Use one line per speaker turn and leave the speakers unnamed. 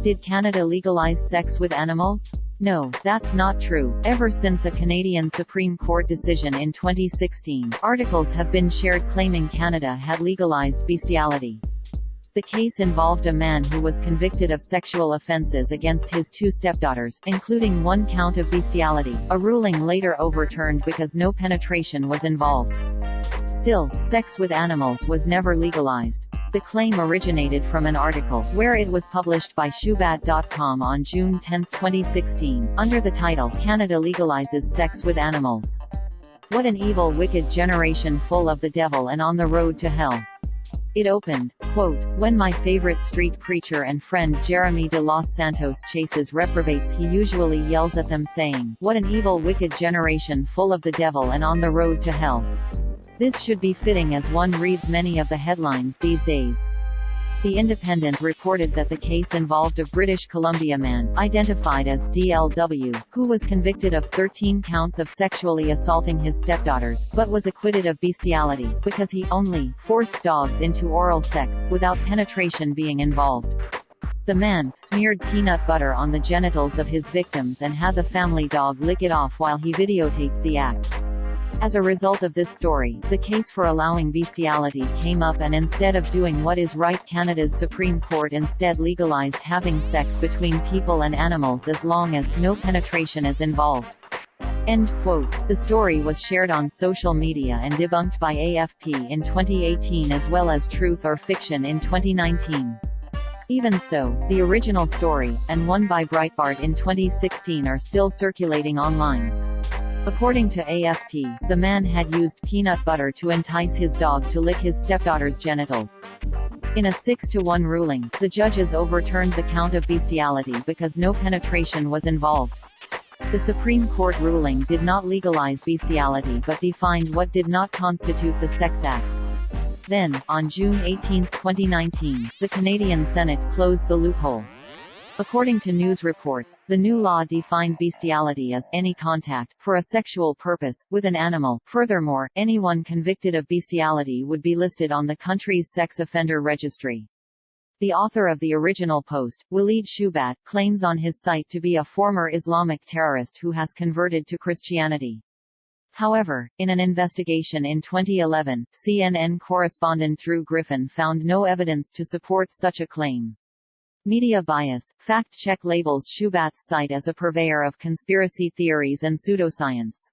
Did Canada legalize sex with animals? No, that's not true. Ever since a Canadian Supreme Court decision in 2016, articles have been shared claiming Canada had legalized bestiality. The case involved a man who was convicted of sexual offences against his 2 stepdaughters, including 1 count of bestiality, a ruling later overturned because no penetration was involved. Still, sex with animals was never legalized. The claim originated from an article, where it was published by Shubat.com on June 10, 2016, under the title, "Canada Legalizes Sex with Animals. What an Evil Wicked Generation Full of the Devil and on the Road to Hell." It opened, quote, "When my favorite street preacher and friend Jeremy de Los Santos chases reprobates, he usually yells at them saying, 'What an evil wicked generation full of the devil and on the road to hell.' This should be fitting as one reads many of the headlines these days." The Independent reported that the case involved a British Columbia man, identified as DLW, who was convicted of 13 counts of sexually assaulting his stepdaughters, but was acquitted of bestiality, because he only forced dogs into oral sex, without penetration being involved. The man smeared peanut butter on the genitals of his victims and had the family dog lick it off while he videotaped the act. As a result of this story, the case for allowing bestiality came up, and instead of doing what is right, Canada's Supreme Court instead legalized having sex between people and animals as long as no penetration is involved. End quote. The story was shared on social media and debunked by AFP in 2018 as well as Truth or Fiction in 2019. Even so, the original story, and one by Breitbart in 2016, are still circulating online. According to AFP, the man had used peanut butter to entice his dog to lick his stepdaughter's genitals. In a 6-1 ruling, the judges overturned the count of bestiality because no penetration was involved. The Supreme Court ruling did not legalize bestiality but defined what did not constitute the Sex Act. Then, on June 18, 2019, the Canadian Senate closed the loophole. According to news reports, the new law defined bestiality as any contact, for a sexual purpose, with an animal. Furthermore, anyone convicted of bestiality would be listed on the country's sex offender registry. The author of the original post, Walid Shubat, claims on his site to be a former Islamic terrorist who has converted to Christianity. However, in an investigation in 2011, CNN correspondent Drew Griffin found no evidence to support such a claim. Media bias. Fact check labels Shubat's site as a purveyor of conspiracy theories and pseudoscience.